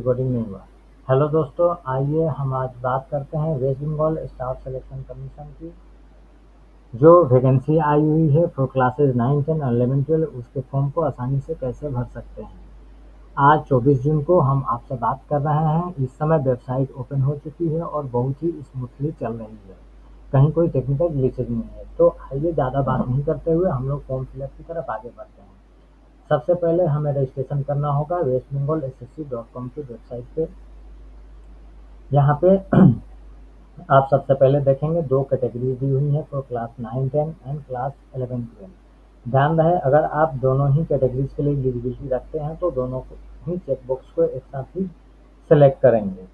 Recording नहीं हुआ। Hello दोस्तों, आइए हम आज बात करते हैं West Bengal staff selection commission की जो वैकेंसी आई हुई है फॉर क्लासेस 9, 10 और 11, 12 उसके फॉर्म को आसानी से कैसे भर सकते हैं। आज 24 जून को हम आपसे बात कर रहे हैं। इस समय वेबसाइट ओपन हो चुकी है और बहुत ही स्मूथली चल रही है, कहीं कोई टेक्निकल ग्लिचेज नहीं है। तो आइए ज़्यादा बात नहीं करते हुए हम लोग फॉर्म फिलअप की तरफ आगे बढ़ते हैं। सबसे पहले हमें रजिस्ट्रेशन करना होगा वेस्ट बंगाल SSC.com की वेबसाइट पे। यहाँ पे आप सबसे पहले देखेंगे 2 कैटेगरी दी हुई है फॉर क्लास 9, 10 एंड क्लास 11, 12। ध्यान रहे, अगर आप दोनों ही कैटेगरीज के लिए एलिजिबिलिटी रखते हैं तो दोनों ही चेकबॉक्स को एक साथ ही सेलेक्ट करेंगे।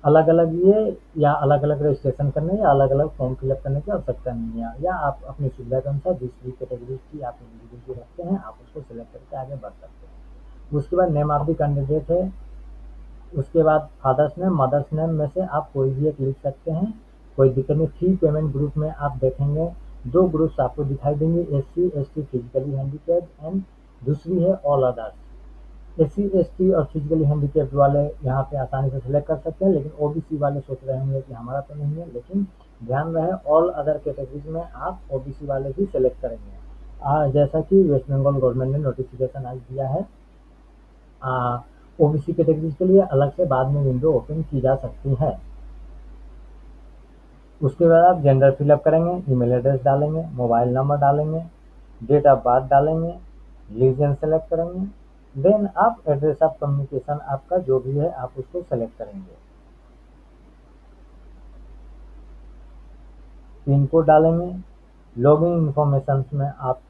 अलग अलग ये या अलग अलग रजिस्ट्रेशन करने या अलग अलग फॉर्म फिलअप करने की आवश्यकता नहीं है, या आप अपनी सुविधा के अनुसार जिस भी कैटेगरी की आप एलिजिबिलिटी रखते हैं आप उसको सिलेक्ट करके आगे बढ़ सकते हैं। उसके बाद नेम ऑफ द कैंडिडेट है, उसके बाद फादर्स नेम, मदर्स नेम में से आप कोई भी एक लिख सकते हैं, कोई दिक्कत नहीं। फी पेमेंट ग्रुप में आप देखेंगे 2 ग्रुप्स आपको दिखाई देंगे, SC ST physically handicap and दूसरी है ऑल अदर्स। SC ST और फिजिकली हैंडीकैप्ड वाले यहाँ पे आसानी से सिलेक्ट कर सकते हैं, लेकिन OBC वाले सोच रहे होंगे कि हमारा तो नहीं है, लेकिन ध्यान रहे ऑल अदर कैटेगरीज में आप OBC वाले ही सिलेक्ट करेंगे। जैसा कि वेस्ट बंगाल गवर्नमेंट ने नोटिफिकेशन आज दिया है, OBC कैटेगरीज के लिए अलग से बाद में विंडो ओपन की जा सकती है। उसके बाद आप जेंडर फिलअप करेंगे, ईमेल एड्रेस डालेंगे, मोबाइल नंबर डालेंगे, डेट ऑफ बर्थ डालेंगे, रिलीजन सेलेक्ट करेंगे। देन आप एड्रेस ऑफ कम्युनिकेशन आपका जो भी है आप उसको सेलेक्ट करेंगे। पिन कोड डालेंगे। लॉगिन इंफॉर्मेशन में आप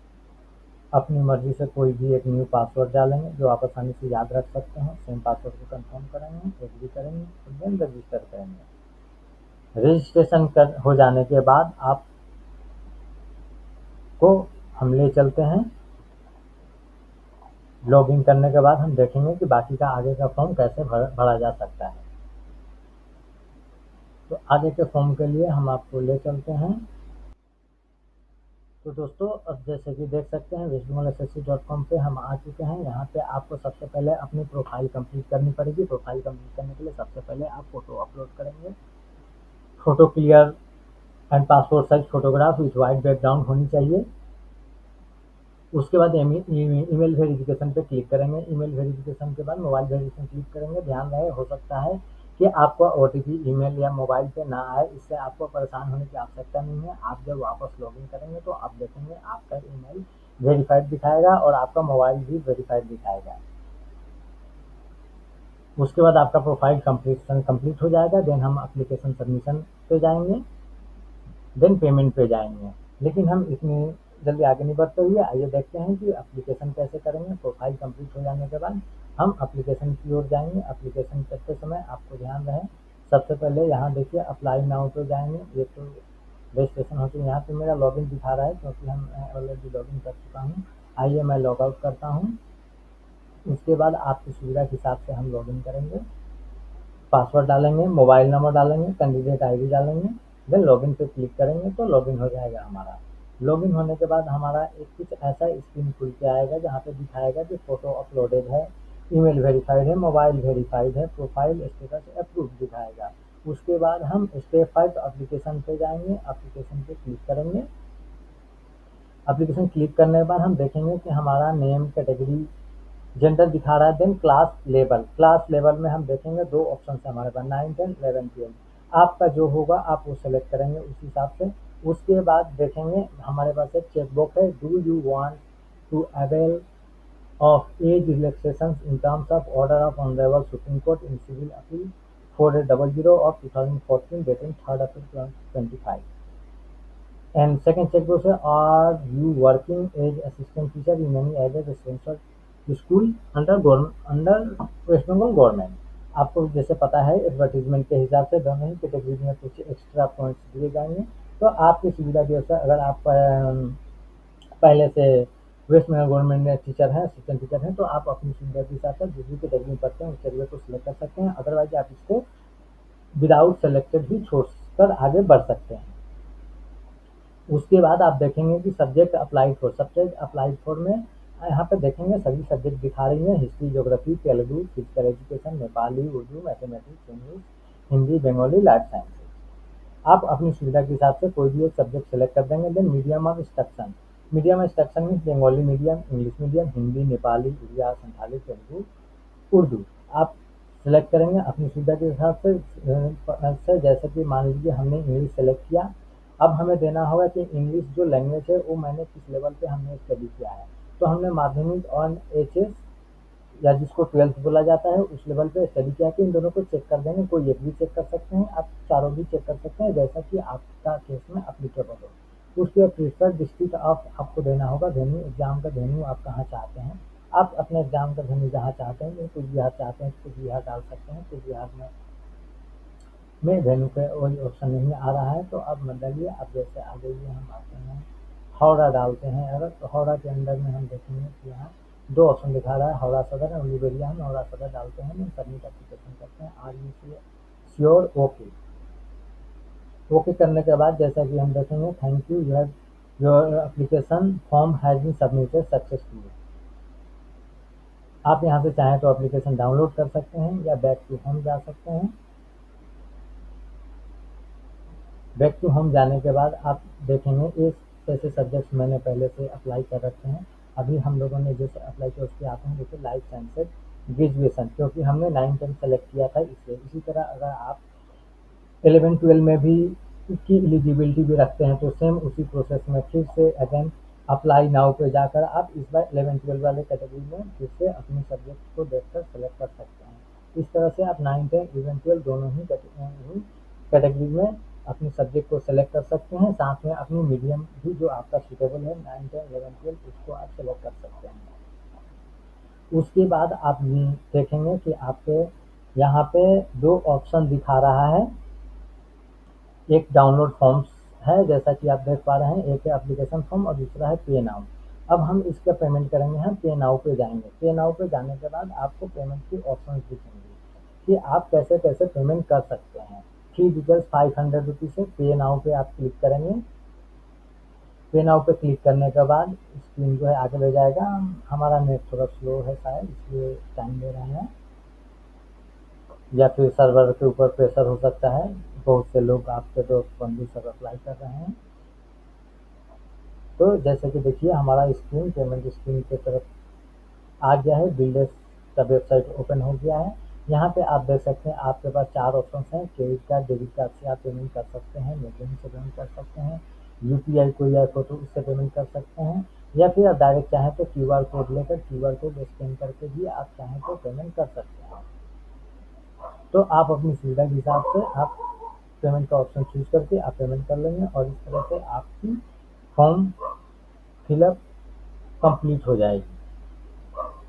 अपनी मर्जी से कोई भी एक न्यू पासवर्ड डालेंगे जो आप आसानी से याद रख सकते हैं। सेम पासवर्ड को कंफर्म करेंगे, एग्री करेंगे और देन रजिस्टर करेंगे। रजिस्ट्रेशन हो जाने के बाद आपको हम ले चलते हैं। लॉगिन करने के बाद हम देखेंगे कि बाकी का आगे का फॉर्म कैसे भरा जा सकता है। तो आगे के फॉर्म के लिए हम आपको ले चलते हैं। तो दोस्तों, अब जैसे कि देख सकते हैं वेस्ट बंगाल SSC.com पे हम आ चुके हैं। यहाँ पे आपको सबसे पहले अपनी प्रोफाइल कंप्लीट करनी पड़ेगी। प्रोफाइल कंप्लीट करने के लिए सबसे पहले आप फोटो अपलोड करेंगे। Photo clear and passport size photograph with white background होनी चाहिए। उसके बाद ईमेल वेरिफिकेशन पे क्लिक करेंगे। ईमेल वेरिफिकेशन के बाद मोबाइल वेरिफिकेशन क्लिक करेंगे। ध्यान रहे, हो सकता है कि आपको OTP ईमेल या मोबाइल पे ना आए, इससे आपको परेशान होने की आवश्यकता नहीं है। आप जब वापस लॉगिन करेंगे तो आप देखेंगे आपका ईमेल वेरीफाइड दिखाएगा और आपका मोबाइल भी वेरीफाइड दिखाएगा। उसके बाद आपका प्रोफाइल कंप्लीट हो जाएगा। देन हम एप्लीकेशन सबमिशन पे जाएंगे, देन पेमेंट पे जाएंगे। लेकिन हम इतनी जल्दी आगे नहीं बढ़ते हुए आइए देखते हैं कि एप्लीकेशन कैसे करेंगे। प्रोफाइल कंप्लीट हो जाने के बाद हम एप्लीकेशन की ओर जाएंगे। एप्लीकेशन करते समय आपको ध्यान रहे, सबसे पहले यहाँ देखिए अप्लाई नाउ पे जाएंगे। ये तो रजिस्ट्रेशन हो चुका है, यहाँ पे मेरा लॉगिन दिखा रहा है क्योंकि हम ऑलरेडी लॉगिन कर चुका हूँ। आइए मैं लॉग आउट करता हूँ। उसके बाद आपकी सुविधा के हिसाब से हम लॉगिन करेंगे। पासवर्ड डालेंगे, मोबाइल नंबर डालेंगे, कैंडिडेट ID डालेंगे, देन लॉगिन पे क्लिक करेंगे तो लॉगिन हो जाएगा हमारा। लॉगिन होने के बाद हमारा एक कुछ ऐसा स्क्रीन खुल के आएगा जहाँ पे दिखाएगा कि फोटो अपलोडेड है, ईमेल वेरीफाइड है, मोबाइल वेरीफाइड है, प्रोफाइल स्टेटस अप्रूव दिखाएगा। उसके बाद हम स्टेप 5 एप्लीकेशन पे जाएंगे। एप्लीकेशन पे क्लिक करेंगे। एप्लीकेशन क्लिक करने के बाद हम देखेंगे कि हमारा नेम, कैटेगरी, जेंडर दिखा रहा है। देन क्लास लेवल में हम देखेंगे 2 ऑप्शन है हमारे पास, 9, 10, 11, 12। आपका जो होगा आप वो सेलेक्ट करेंगे उस हिसाब से। उसके बाद देखेंगे हमारे पास एक चेकबॉक्स है, do you want to avail of age relaxation in terms of order of honourable Supreme Court in civil appeal 4800 of 2014 dated 3 April 2025। And second checkbox है, are you working as assistant teacher in any other residential school under West Bengal government. आपको जैसे पता है advertisement के हिसाब से दोनों ही category में कुछ एक्स्ट्रा पॉइंट्स दिए जाएंगे। तो आपकी सुविधा के अनुसार अगर आप पहले से वेस्ट बंगाल गवर्नमेंट में टीचर हैं, असिस्टेंट टीचर हैं, तो आप अपनी सुविधा के हिसाब से जिस भी कैटेगरी में पढ़ते हैं उस कैटेगरी को सिलेक्ट कर सकते हैं। अदरवाइज आप इसको विदाउट सेलेक्टेड भी छोड़कर आगे बढ़ सकते हैं। उसके बाद आप देखेंगे कि सब्जेक्ट अप्लाइड फॉर में यहाँ पे देखेंगे सभी सब्जेक्ट दिखा रही हैं, history, geography, Telugu, physical education, Nepali, Urdu, mathematics, English, Hindi, Bengali, life sciences. आप अपनी सुविधा के हिसाब से कोई भी एक सब्जेक्ट सेलेक्ट कर देंगे। Then medium of instruction, medium instruction में Bengali medium, English medium, Hindi, Nepali, Oriya, Santhali, Telugu, Urdu आप सेलेक्ट करेंगे अपनी सुविधा के हिसाब से। जैसे कि मान लीजिए हमने इंग्लिश सेलेक्ट किया, अब हमें देना होगा कि इंग्लिश जो लैंग्वेज है वो मैंने किस लेवल पे हमने स्टडी किया है। तो हमने माध्यमिक और एचएस या जिसको 12th बोला जाता है उस लेवल पे स्टडी किया, कि इन दोनों को चेक कर देंगे। कोई एक भी चेक कर सकते हैं, आप चारों भी चेक कर सकते हैं, जैसा कि आपका केस में अप्लीकेबल हो। उसके प्रीफर्ड डिस्ट्रिक्ट ऑफ आपको देना होगा, वेन्यू एग्जाम का वेन्यू आप कहाँ चाहते हैं। आप अपने एग्जाम का वेन्यू जहाँ चाहते हैं, कुछ बिहार चाहते हैं तो कुछ बिहार डाल सकते हैं। कुछ बिहार में वेन्यू पे वही ऑप्शन नहीं आ रहा है तो आप मत डालिए। अब जैसे आ जाइए, हम आते हैं हावड़ा डालते हैं अगर, तो हावड़ा के अंदर में हम देखेंगे कि यहाँ दो ऑप्शन दिखा रहा है, हावड़ा सदर और उलूबेड़िया। हम हावड़ा सदर डालते हैं, हम सबमिट एप्लीकेशन करते हैं। Are you sure, okay. Okay करने के बाद जैसा कि हम देखेंगे, thank you, your application form has been submitted successfully. आप यहाँ से चाहें तो एप्लीकेशन डाउनलोड कर सकते हैं या बैक टू होम जा सकते हैं। बैक टू होम जाने के बाद आप देखेंगे इस ऐसे सब्जेक्ट्स मैंने पहले से अप्लाई कर रखे हैं। अभी हम लोगों ने जैसे अप्लाई किया उसके आते हैं, देखिए लाइफ साइंसेज ग्रेजुएशन, क्योंकि हमने 9-10 सेलेक्ट किया था इसलिए। इसी तरह अगर आप 11-12 में भी इसकी एलिजिबिलिटी भी रखते हैं तो सेम उसी प्रोसेस में फिर से अगेन अप्लाई नाउ पे जाकर आप इस बार 11-12 वाले कैटेगरी में फिर से अपने सब्जेक्ट को देखकर सेलेक्ट कर सकते हैं। इस तरह से आप 9, 10, 11, 12 दोनों ही कैटेगरी में अपने सब्जेक्ट को सेलेक्ट कर सकते हैं। साथ में अपनी मीडियम भी जो आपका सूटेबल है 9, 10, 11, 12 उसको आप सेलेक्ट कर सकते हैं। उसके बाद आप देखेंगे कि आपके यहाँ पे दो ऑप्शन दिखा रहा है, एक डाउनलोड फॉर्म्स है जैसा कि आप देख पा रहे हैं, एक है एप्लीकेशन फॉर्म और दूसरा है पे नाउ। अब हम इसका पेमेंट करेंगे, हम पे नाउ पे जाएंगे। पे नाउ पे जाने के बाद आपको पेमेंट की ऑप्शन दिखेंगे कि आप कैसे कैसे पेमेंट कर सकते हैं। फी डिटेल्स 500 रुपीज़ है। पे नाउ पे आप क्लिक करेंगे। पे नाउ पे क्लिक करने के बाद स्क्रीन जो है आगे ले जाएगा। हमारा नेट थोड़ा स्लो है शायद, इसलिए टाइम ले रहे हैं, या फिर सर्वर के ऊपर प्रेशर हो सकता है। बहुत से लोग आपके दोस्त बंधु सब अप्लाई कर रहे हैं। तो जैसे कि देखिए हमारा स्क्रीन पेमेंट स्क्रीन की तरफ आ गया है, बिल्डर्स का वेबसाइट ओपन हो गया है। यहाँ पे आप देख सकते हैं आपके पास 4 ऑप्शन हैं। क्रेडिट कार्ड, डेबिट कार्ड से आप पेमेंट कर सकते हैं, नेटबैंक से पेमेंट कर सकते हैं, यूपीआई कोई ऐप हो तो उससे पेमेंट कर सकते हैं, या फिर आप डायरेक्ट चाहें तो क्यूआर कोड लेकर क्यूआर कोड स्कैन करके भी आप चाहें तो पेमेंट कर सकते हैं। तो आप अपनी सुविधा के हिसाब से आप पेमेंट का ऑप्शन चूज करके आप पेमेंट कर लेंगे और इस तरह से आपकी फॉर्म फिलअप कंप्लीट हो जाएगी।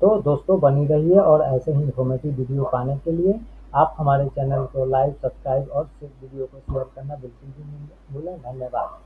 तो दोस्तों बनी रहिए और ऐसे ही इन्फॉर्मेटिव वीडियो पाने के लिए आप हमारे चैनल को लाइक, सब्सक्राइब और वीडियो को शेयर करना बिल्कुल भी नहीं भूलें। धन्यवाद।